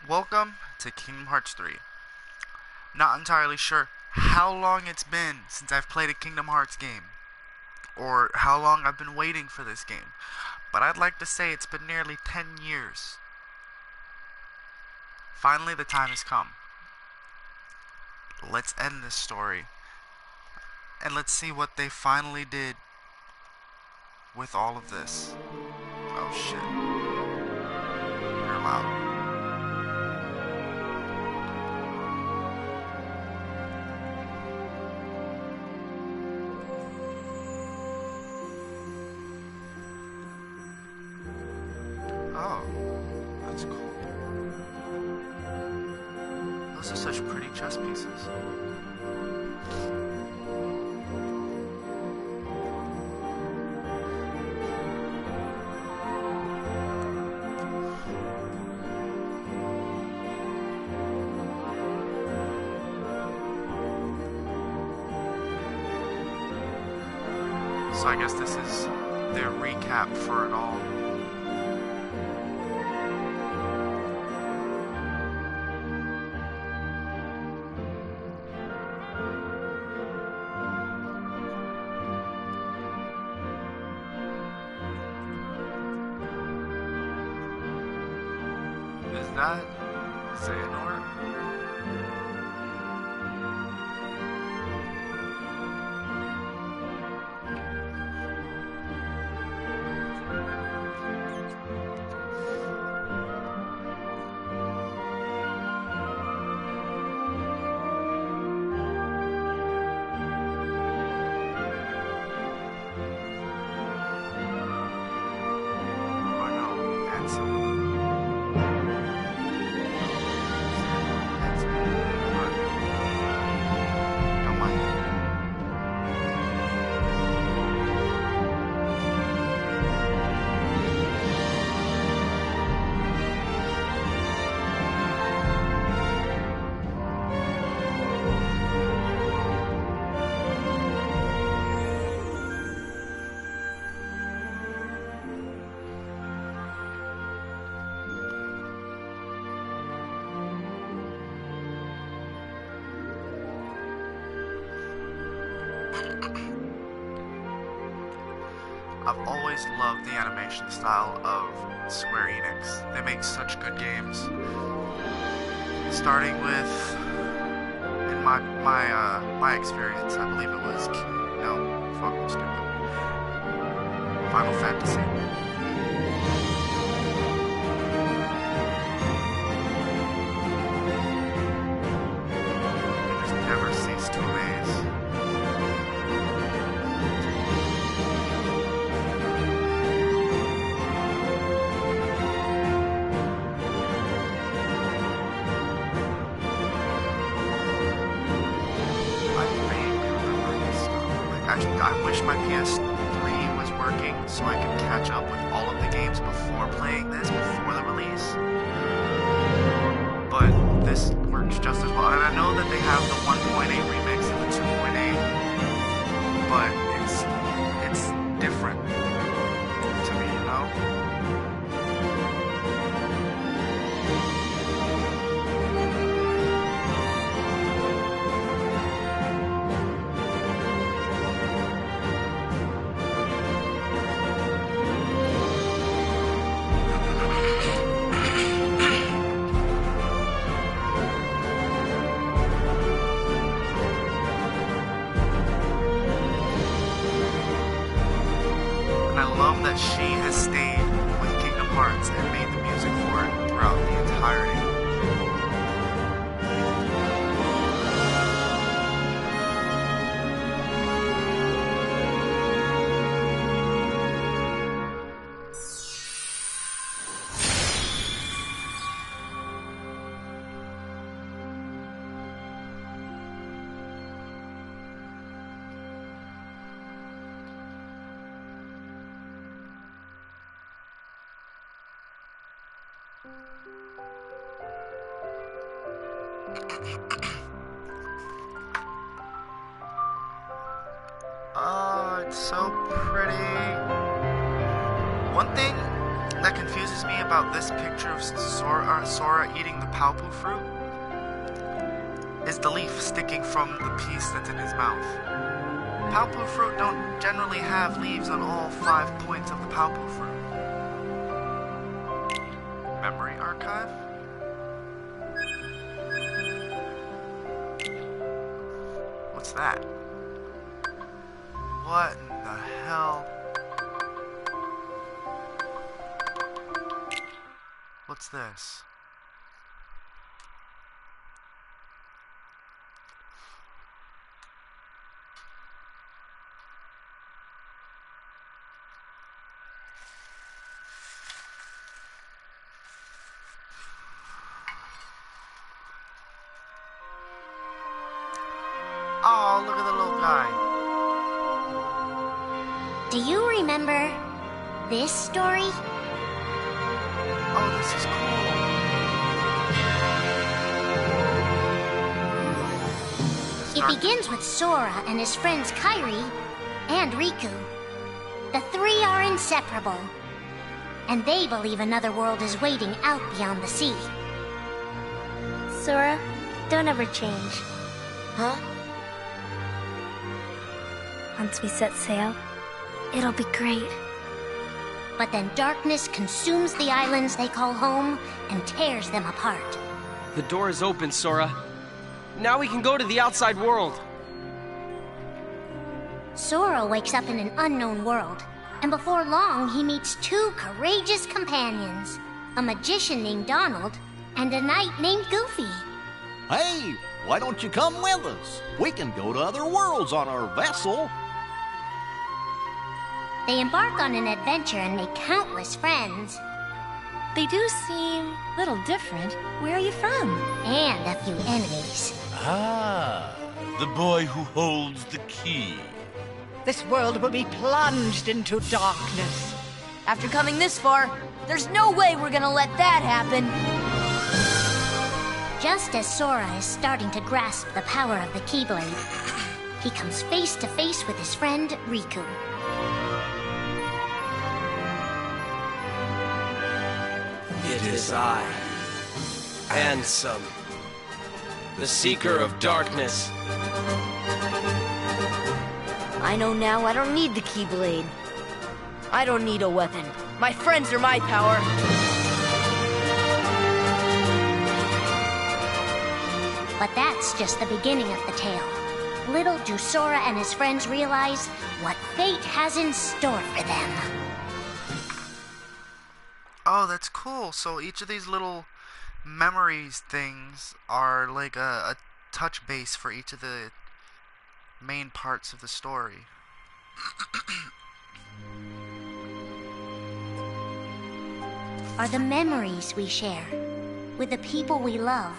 Welcome to Kingdom Hearts 3. Not entirely sure how long it's been since I've played a Kingdom Hearts game, or how long I've been waiting for this game, but I'd like to say it's been nearly 10 years. Finally, the time has come. Let's end this story, and let's see what they finally did with all of this. Oh shit. You're loud. Oh, that's cool. Those are such pretty chess pieces. So I guess this is their recap for it all. Is that Xehanort? Oh no, Ansem. Don't mind. I've always loved the animation style of Square Enix. They make such good games. Starting with, in my experience, I believe it was no, fuck, I'm stupid. Final Fantasy. It just never ceased to amaze. I vaguely remember this stuff. Like, I wish my PS3 was working so I could catch up with all of the games before playing this, before the release. But this works just as well. And I know that they have the 1.8 remix and the 2.8, but it's different to me, you know? And I love that she has stayed with Kingdom Hearts and made the music for it throughout the entirety. Oh, it's so pretty. One thing that that confuses me about this picture of Sora eating the Palpu fruit is the leaf sticking from the piece that's in his mouth. Palpu fruit don't generally have leaves on all 5 points of the Palpu fruit. Memory archive? What's that? What in the hell? What's this? Oh, look at the little guy. Do you remember this story? Oh, this is cool. It begins with Sora and his friends Kairi and Riku. The three are inseparable, and they believe another world is waiting out beyond the sea. Sora, don't ever change. Huh? Once we set sail, it'll be great. But then darkness consumes the islands they call home and tears them apart. The door is open, Sora. Now we can go to the outside world. Sora wakes up in an unknown world, and before long he meets two courageous companions, a magician named Donald and a knight named Goofy. Hey, why don't you come with us? We can go to other worlds on our vessel. They embark on an adventure and make countless friends. They do seem a little different. Where are you from? And a few enemies. Ah, the boy who holds the key. This world will be plunged into darkness. After coming this far, there's no way we're gonna let that happen. Just as Sora is starting to grasp the power of the Keyblade, he comes face to face with his friend Riku. It is I, Ansem, the Seeker of Darkness. I know now I don't need the Keyblade. I don't need a weapon. My friends are my power. But that's just the beginning of the tale. Little do Sora and his friends realize what fate has in store for them. Oh, that's cool. So each of these little memories things are like a touch base for each of the main parts of the story. Are the memories we share with the people we love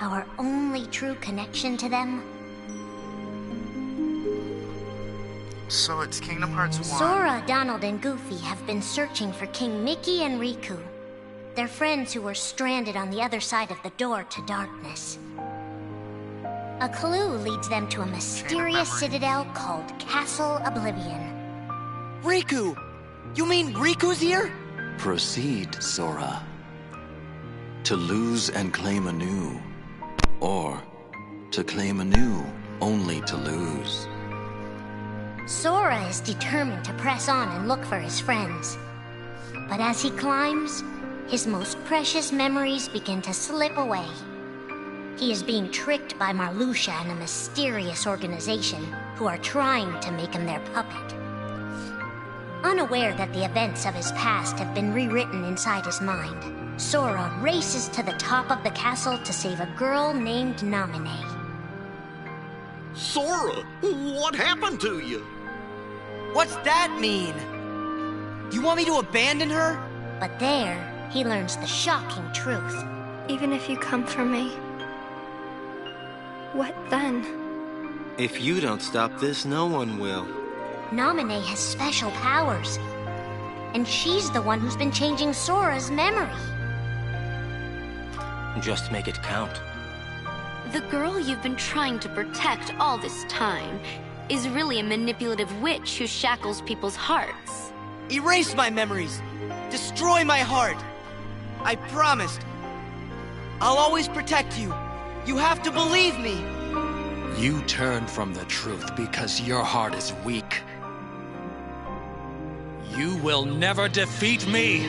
our only true connection to them? So it's Kingdom Hearts 1. Sora, Donald, and Goofy have been searching for King Mickey and Riku. They're friends who were stranded on the other side of the door to darkness. A clue leads them to a mysterious citadel called Castle Oblivion. Riku! You mean Riku's here? Proceed, Sora. To lose and claim anew. Or to claim anew, only to lose. Sora is determined to press on and look for his friends. But as he climbs, his most precious memories begin to slip away. He is being tricked by Marluxia and a mysterious organization who are trying to make him their puppet. Unaware that the events of his past have been rewritten inside his mind, Sora races to the top of the castle to save a girl named Naminé. Sora, what happened to you? What's that mean? You want me to abandon her? But there, he learns the shocking truth. Even if you come for me, what then? If you don't stop this, no one will. Naminé has special powers, and she's the one who's been changing Sora's memory. Just make it count. The girl you've been trying to protect all this time is really a manipulative witch who shackles people's hearts. Erase my memories! Destroy my heart! I promised. I'll always protect you. You have to believe me. You turn from the truth because your heart is weak. You will never defeat me!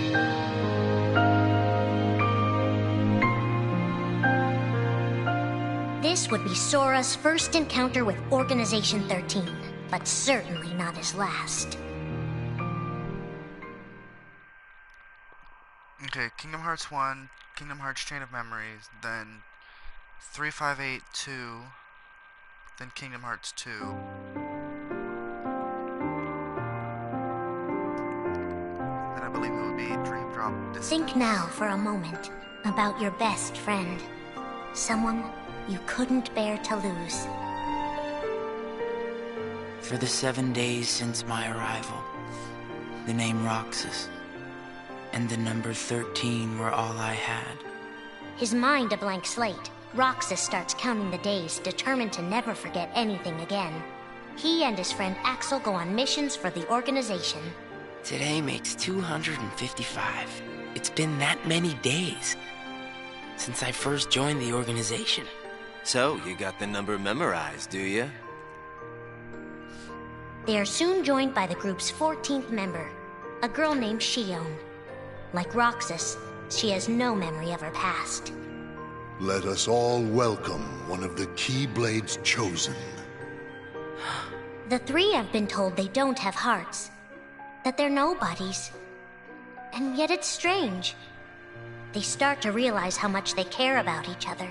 This would be Sora's first encounter with Organization 13, but certainly not his last. Okay, Kingdom Hearts 1, Kingdom Hearts Chain of Memories, then 3582, then Kingdom Hearts 2. Then I believe it would be Dream Drop Distance. Think now for a moment about your best friend. Someone you couldn't bear to lose. For the 7 days since my arrival, the name Roxas and the number 13 were all I had. His mind a blank slate, Roxas starts counting the days, determined to never forget anything again. He and his friend Axel go on missions for the organization. Today makes 255. It's been that many days since I first joined the organization. So, you got the number memorized, do you? They are soon joined by the group's 14th member, a girl named Shion. Like Roxas, she has no memory of her past. Let us all welcome one of the Keyblades chosen. The three have been told they don't have hearts, that they're nobodies. And yet it's strange. They start to realize how much they care about each other.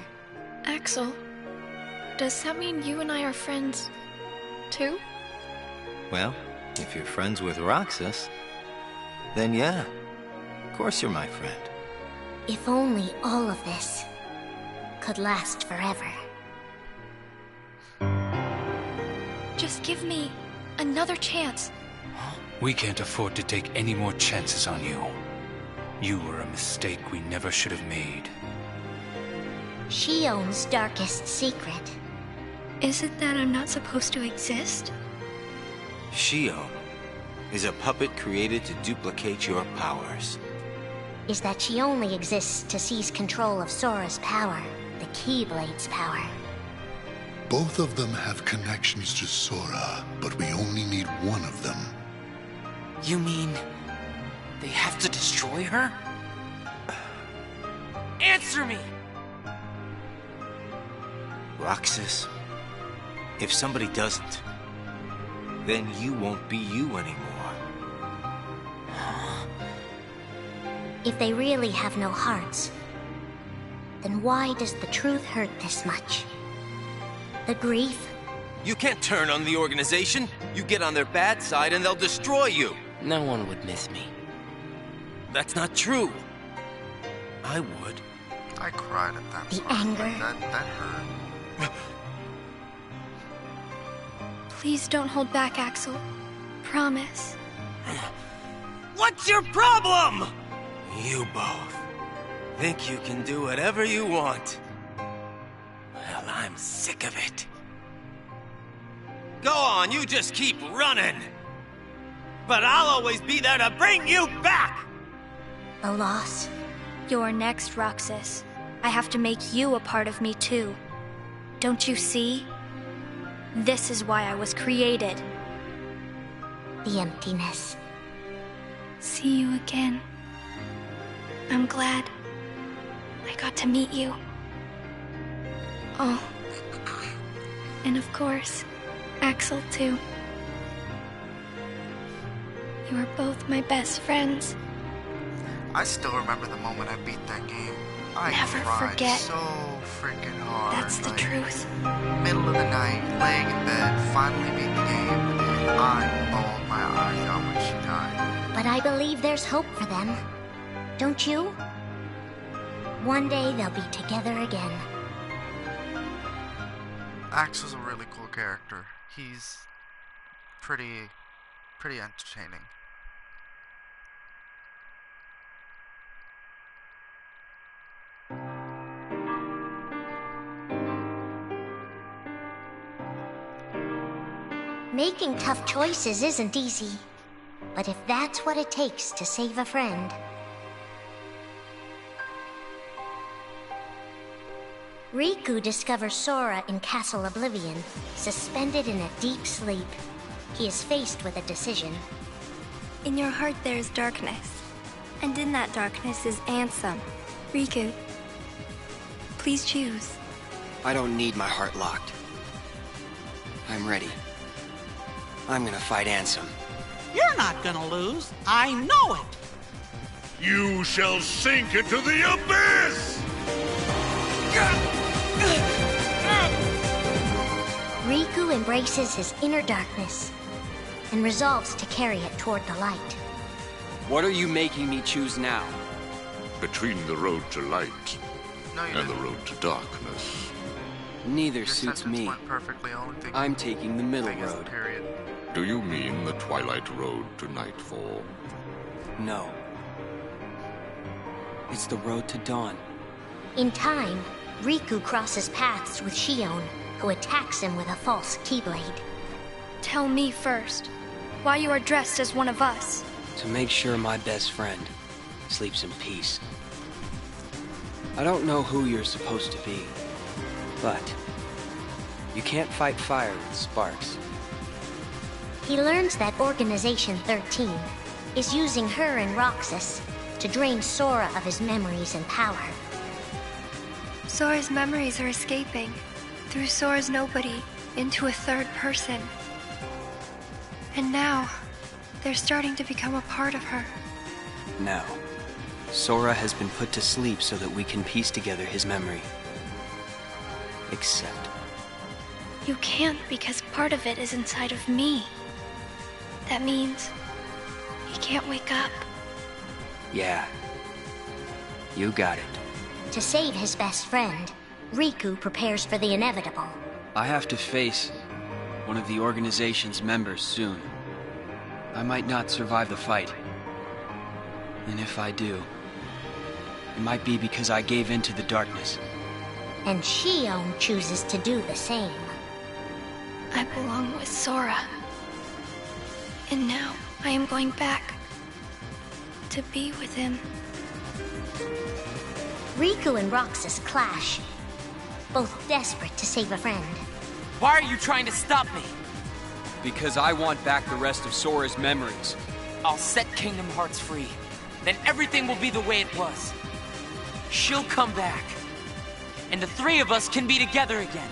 Axel, does that mean you and I are friends, too? Well, if you're friends with Roxas, then yeah, of course you're my friend. If only all of this could last forever. Just give me another chance. We can't afford to take any more chances on you. You were a mistake we never should have made. Shion's darkest secret. Is it that I'm not supposed to exist? Shion is a puppet created to duplicate your powers. Is that she only exists to seize control of Sora's power, the Keyblade's power. Both of them have connections to Sora, but we only need one of them. You mean they have to destroy her? Answer me! Roxas, if somebody doesn't, then you won't be you anymore. If they really have no hearts, then why does the truth hurt this much? The grief? You can't turn on the organization. You get on their bad side and they'll destroy you. No one would miss me. That's not true. I would. I cried at that The part. anger. That hurt. Please don't hold back, Axel. Promise. What's your problem? You both think you can do whatever you want. Well, I'm sick of it. Go on, you just keep running. But I'll always be there to bring you back! The loss? You're next, Roxas. I have to make you a part of me, too. Don't you see? This is why I was created. The emptiness. See you again. I'm glad I got to meet you. Oh. And of course, Axel, too. You are both my best friends. I still remember the moment I beat that game. I Never cried forget. so freaking hard. That's the truth. Middle of the night, laying in bed, finally beat the game, and I bawled my eyes out when she died. But I believe there's hope for them. Don't you? One day they'll be together again. Axel's a really cool character. He's pretty entertaining. Making tough choices isn't easy. But if that's what it takes to save a friend... Riku discovers Sora in Castle Oblivion, suspended in a deep sleep. He is faced with a decision. In your heart there is darkness, and in that darkness is Ansem. Riku, please choose. I don't need my heart locked. I'm ready. I'm gonna fight Ansem. You're not gonna lose. I know it. You shall sink into the abyss! Riku embraces his inner darkness and resolves to carry it toward the light. What are you making me choose now? Between the road to light and the road to darkness. Neither suits me. I'm taking the middle road. Do you mean the twilight road to nightfall? No. It's the road to dawn. In time, Riku crosses paths with Shion, who attacks him with a false Keyblade. Tell me first, why you are dressed as one of us. To make sure my best friend sleeps in peace. I don't know who you're supposed to be, but you can't fight fire with sparks. He learns that Organization 13 is using her and Roxas to drain Sora of his memories and power. Sora's memories are escaping through Sora's nobody into a third person. And now, they're starting to become a part of her. No. Sora has been put to sleep so that we can piece together his memory. Except... You can't because part of it is inside of me. That means he can't wake up. Yeah. You got it. To save his best friend, Riku prepares for the inevitable. I have to face one of the organization's members soon. I might not survive the fight. And if I do, it might be because I gave in to the darkness. And Shion chooses to do the same. I belong with Sora. And now I am going back to be with him. Riku and Roxas clash, both desperate to save a friend. Why are you trying to stop me? Because I want back the rest of Sora's memories. I'll set Kingdom Hearts free. Then everything will be the way it was. She'll come back. And the three of us can be together again.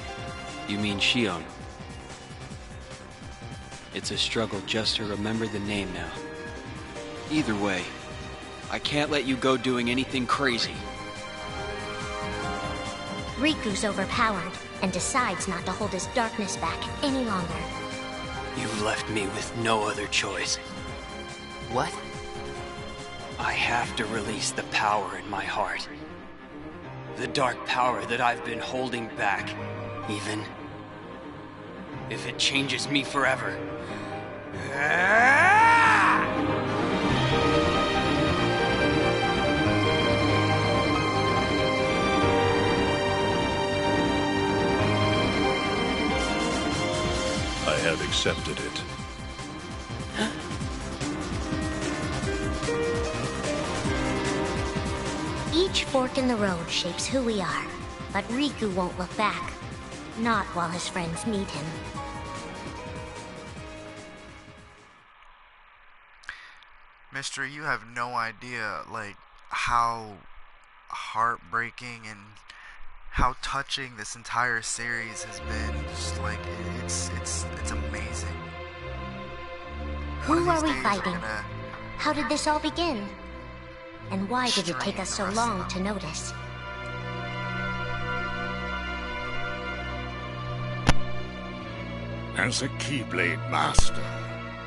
You mean Shion? It's a struggle just to remember the name now. Either way, I can't let you go doing anything crazy. Riku's overpowered and decides not to hold his darkness back any longer. You've left me with no other choice. What? I have to release the power in my heart. The dark power that I've been holding back, even if it changes me forever. I have accepted it. Each fork in the road shapes who we are, but Riku won't look back. Not while his friends need him. Mister, you have no idea, like, how heartbreaking and how touching this entire series has been. Just like, it's amazing. Who are we fighting? How did this all begin? And why did it take us so long to notice? As a Keyblade Master,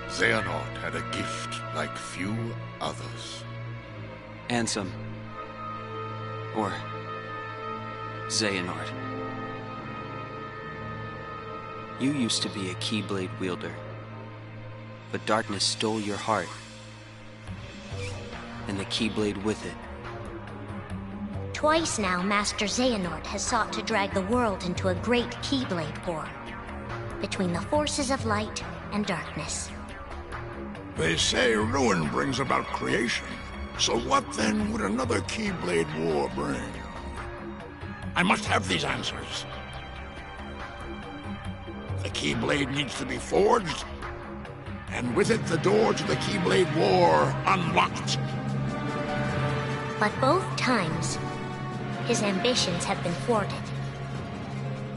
Xehanort had a gift like few others. Ansem. Or... Xehanort. You used to be a Keyblade wielder. But darkness stole your heart. And the Keyblade with it. Twice now, Master Xehanort has sought to drag the world into a great Keyblade war. Between the forces of light and darkness. They say ruin brings about creation. So what then would another Keyblade War bring? I must have these answers. The Keyblade needs to be forged, and with it the door to the Keyblade War unlocked. But both times, his ambitions have been thwarted.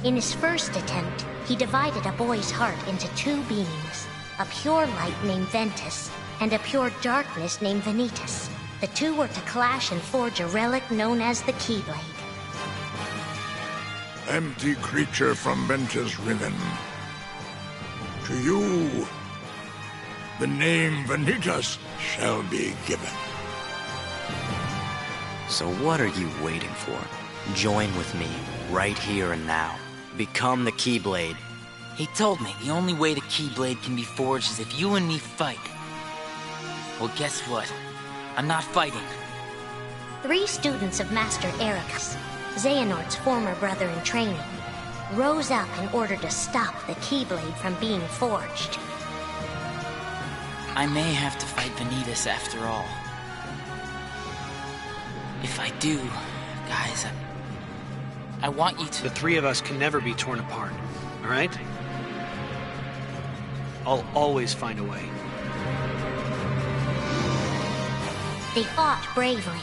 In his first attempt, he divided a boy's heart into two beings, a pure light named Ventus, and a pure darkness named Vanitas. The two were to clash and forge a relic known as the Keyblade. Empty creature from Ventus Riven. To you, the name Vanitas shall be given. So what are you waiting for? Join with me, right here and now. Become the Keyblade. He told me the only way the Keyblade can be forged is if you and me fight. Well, guess what? I'm not fighting. 3 students of Master Ericus, Xehanort's former brother in training, rose up in order to stop the Keyblade from being forged. I may have to fight Vanitas after all. If I do, guys, I want you to... The 3 of us can never be torn apart, all right? I'll always find a way. They fought bravely,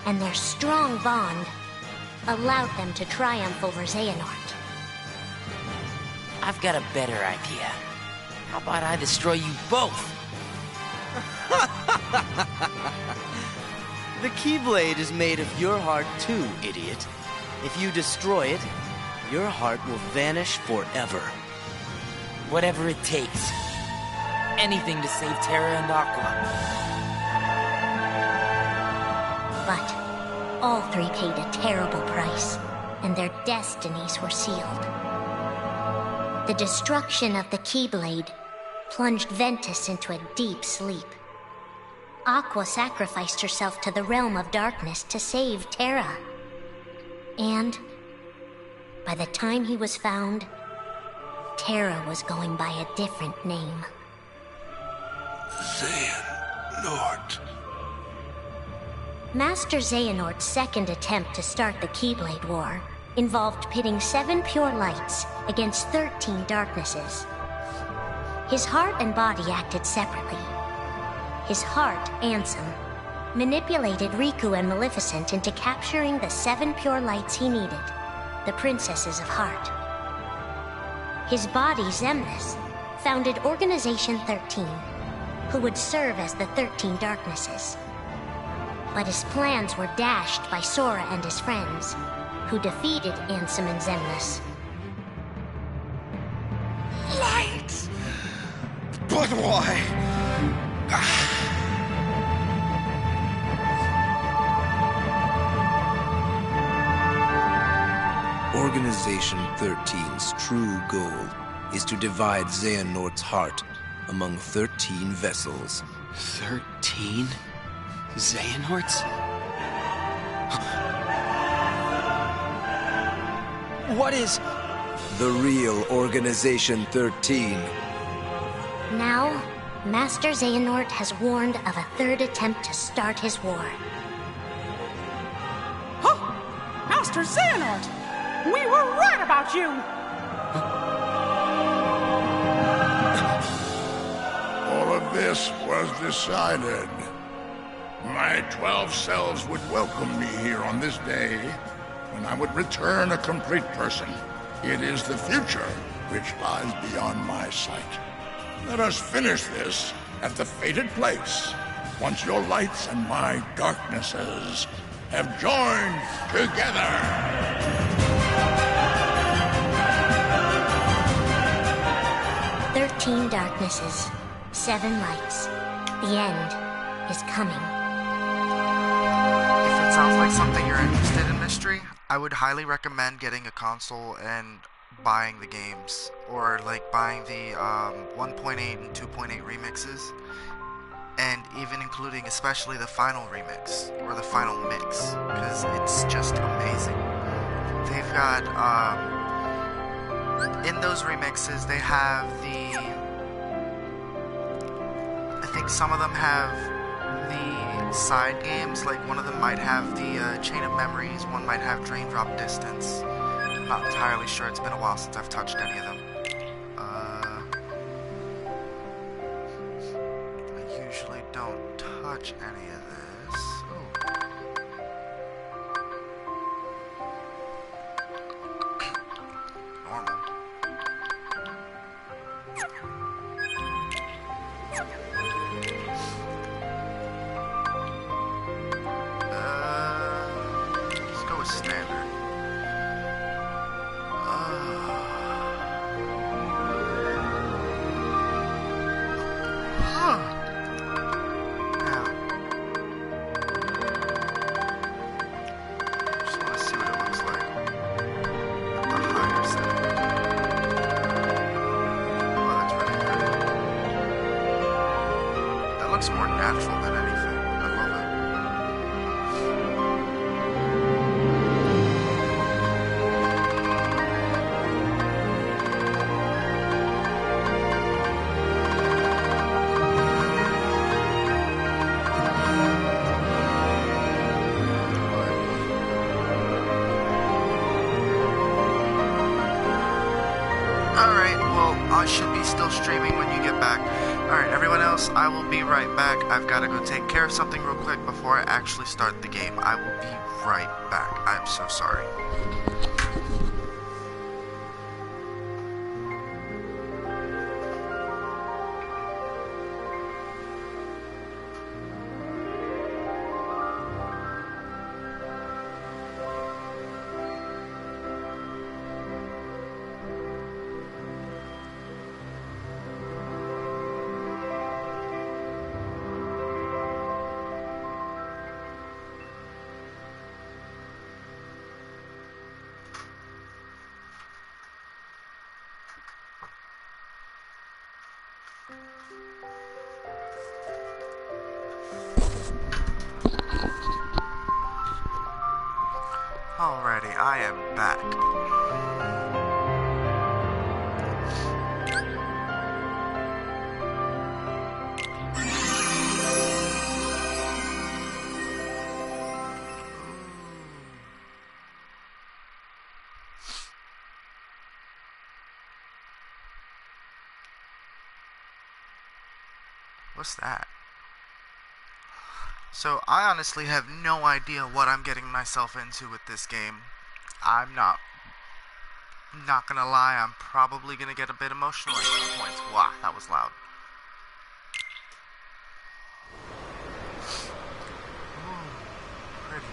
and their strong bond allowed them to triumph over Xehanort. I've got a better idea. How about I destroy you both? The Keyblade is made of your heart too, idiot. If you destroy it, your heart will vanish forever. Whatever it takes. Anything to save Terra and Aqua. But all 3 paid a terrible price, and their destinies were sealed. The destruction of the Keyblade plunged Ventus into a deep sleep. Aqua sacrificed herself to the realm of darkness to save Terra. And by the time he was found, Terra was going by a different name. Xehanort. Master Xehanort's second attempt to start the Keyblade War involved pitting 7 pure lights against 13 darknesses. His heart and body acted separately. His heart, Ansem, manipulated Riku and Maleficent into capturing the 7 pure lights he needed, the Princesses of Heart. His body, Xemnas, founded Organization 13, who would serve as the 13 darknesses. But his plans were dashed by Sora and his friends, who defeated Ansem and Xemnas. Lights! But why? Organization 13's true goal is to divide Xehanort's heart among 13 vessels. 13? Xehanorts? What is... The real Organization 13. Now, Master Xehanort has warned of a 3rd attempt to start his war. Huh! Master Xehanort! We were right about you! All of this was decided. My 12 selves would welcome me here on this day, when I would return a complete person. It is the future which lies beyond my sight. Let us finish this at the fated place, once your lights and my darknesses have joined together. 13 darknesses, 7 lights. The end is coming. If it sounds like something you're interested in, Mystery, I would highly recommend getting a console and buying the games, or like buying the 1.8 and 2.8 remixes, and even including especially the final remix or the final mix, because it's just amazing. They've got in those remixes they have think some of them have the side games, like one of them might have the Chain of Memories, one might have Drain Drop Distance. I'm not entirely sure, it's been a while since I've touched any of them. I usually don't touch any of this. Ooh. Normal. Let's go with standard. Looks more natural than anything. I love Alright, well, I should be still streaming when you get back. Alright, everyone else, I will be right back. I've got to go take care of something real quick before I actually start the game. I will be right back. I'm so sorry. Alrighty, I am back. What's that? So, I honestly have no idea what I'm getting myself into with this game. I'm not gonna lie, I'm probably gonna get a bit emotional at some points. Wow, that was loud. Ooh, pretty.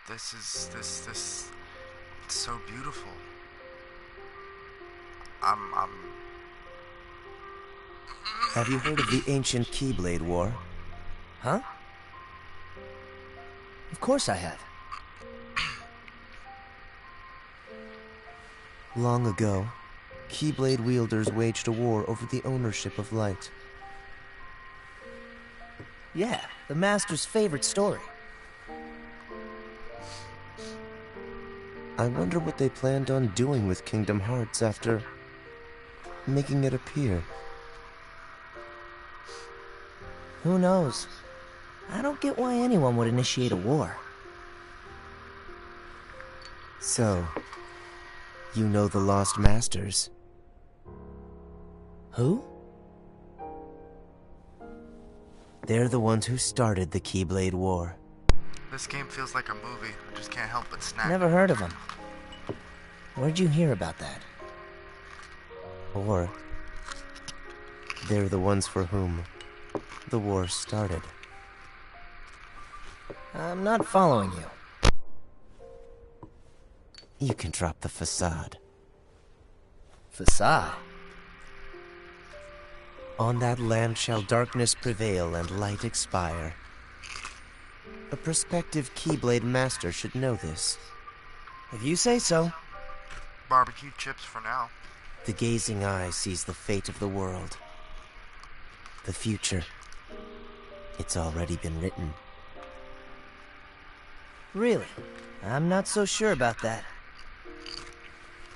This it's so beautiful. Have you heard of the ancient Keyblade War? Huh? Of course I have. Long ago, Keyblade wielders waged a war over the ownership of light. Yeah, the Master's favorite story. I wonder what they planned on doing with Kingdom Hearts after making it appear. Who knows? I don't get why anyone would initiate a war. So, you know the Lost Masters? Who? They're the ones who started the Keyblade War. This game feels like a movie. I just can't help but snap. Never heard of them. Where'd you hear about that? Or They're the ones for whom the war started. I'm not following you. You can drop the facade. Facade? On that land shall darkness prevail and light expire. A prospective Keyblade master should know this. If you say so. Barbecue chips for now. The gazing eye sees the fate of the world. The future. It's already been written. Really? I'm not so sure about that.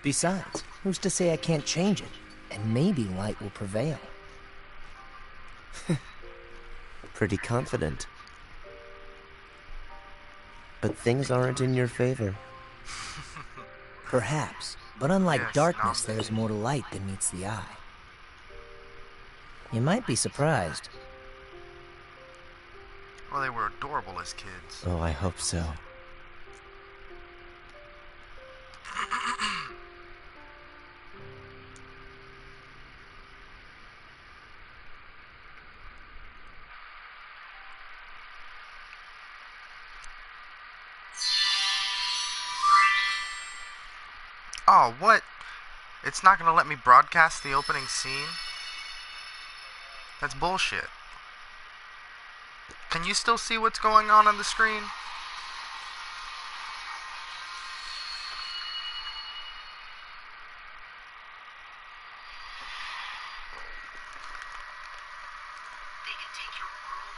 Besides, who's to say I can't change it? And maybe light will prevail. Pretty confident. But things aren't in your favor. Perhaps, but unlike darkness, there's more to light than meets the eye. You might be surprised. Well, they were adorable as kids. Oh, I hope so. Oh, what? It's not gonna let me broadcast the opening scene? That's bullshit. Can you still see what's going on the screen? They can take your world.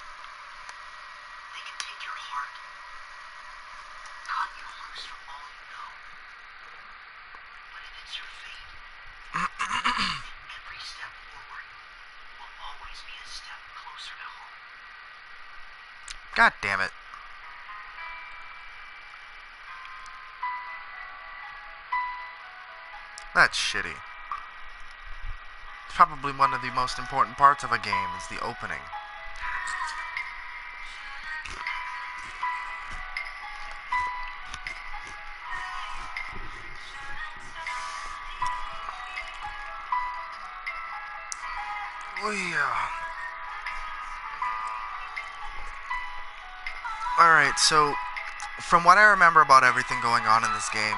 They can take your heart. Cut you loose from all you know. But if it's your fate, every step forward will always be a step closer to home. God damn it. That's shitty. It's probably one of the most important parts of a game is the opening. Alright, so from what I remember about everything going on in this game,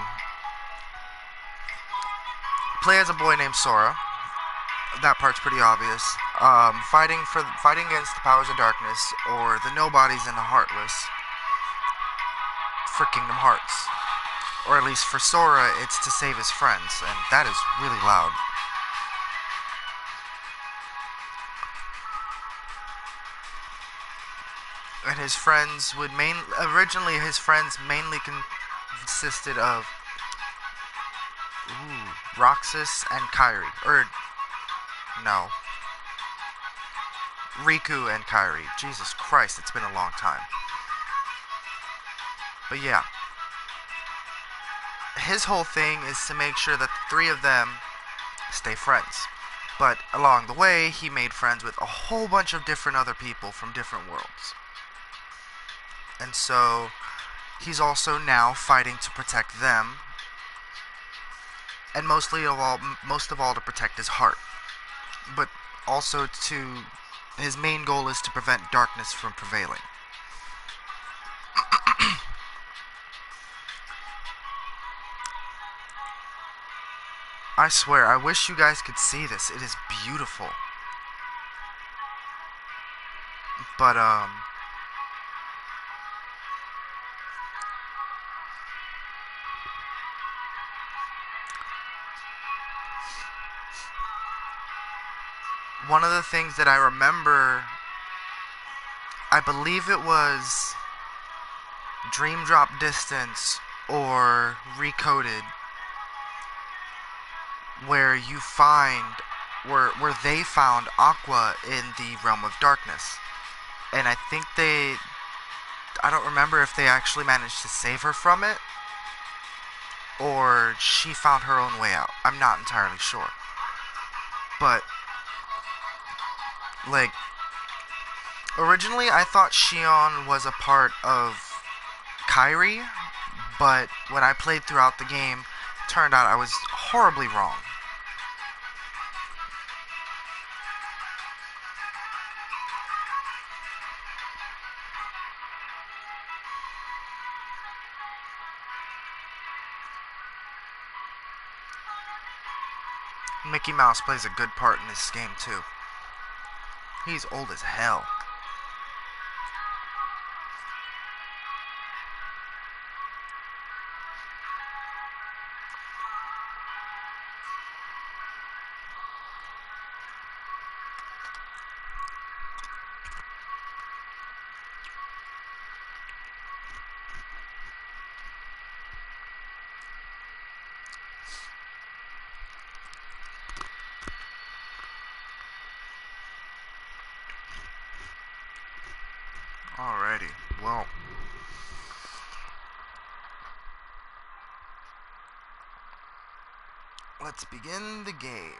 play as a boy named Sora. That part's pretty obvious. Fighting against the powers of darkness, or the nobodies and the heartless, for Kingdom Hearts. Or at least for Sora, it's to save his friends, and that is really loud. And his friends would originally his friends mainly consisted of Roxas and Kairi. No. Riku and Kairi. Jesus Christ, it's been a long time. But yeah. His whole thing is to make sure that the three of them stay friends. But along the way, he made friends with a whole bunch of different other people from different worlds. And so, he's also now fighting to protect them. And most of all to protect his heart. But also his main goal is to prevent darkness from prevailing. I swear, I wish you guys could see this. It is beautiful. But, one of the things that I remember, I believe it was Dream Drop Distance or Recoded, where they found Aqua in the Realm of Darkness. And I think I don't remember if they actually managed to save her from it, or she found her own way out. I'm not entirely sure. But, like, originally I thought Shion was a part of Kairi, but when I played throughout the game, it turned out I was horribly wrong. Mickey Mouse plays a good part in this game too. He's old as hell. Alrighty, well. Let's begin the game.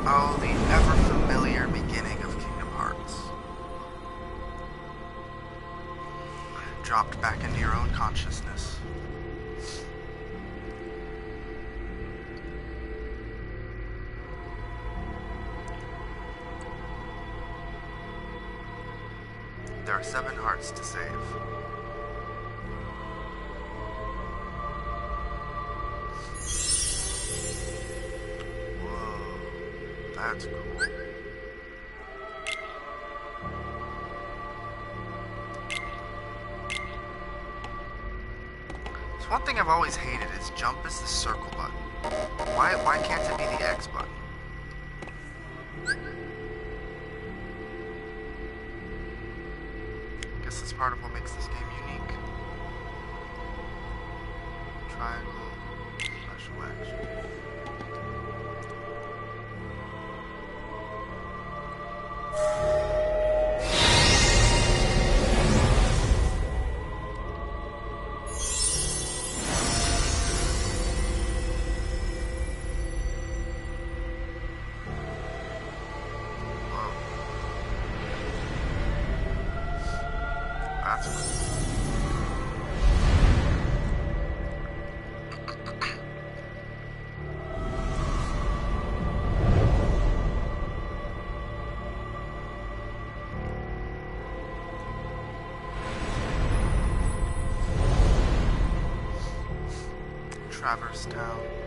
Oh, the ever-familiar beginning of Kingdom Hearts. Dropped back into your own consciousness. There are 7 hearts to save. Whoa, that's cool. So one thing I've always hated is jump is the circle button. Why can't it be the X button? Guess that's part of what makes this game unique. Triangle, special action. That's cool. Traverse Town.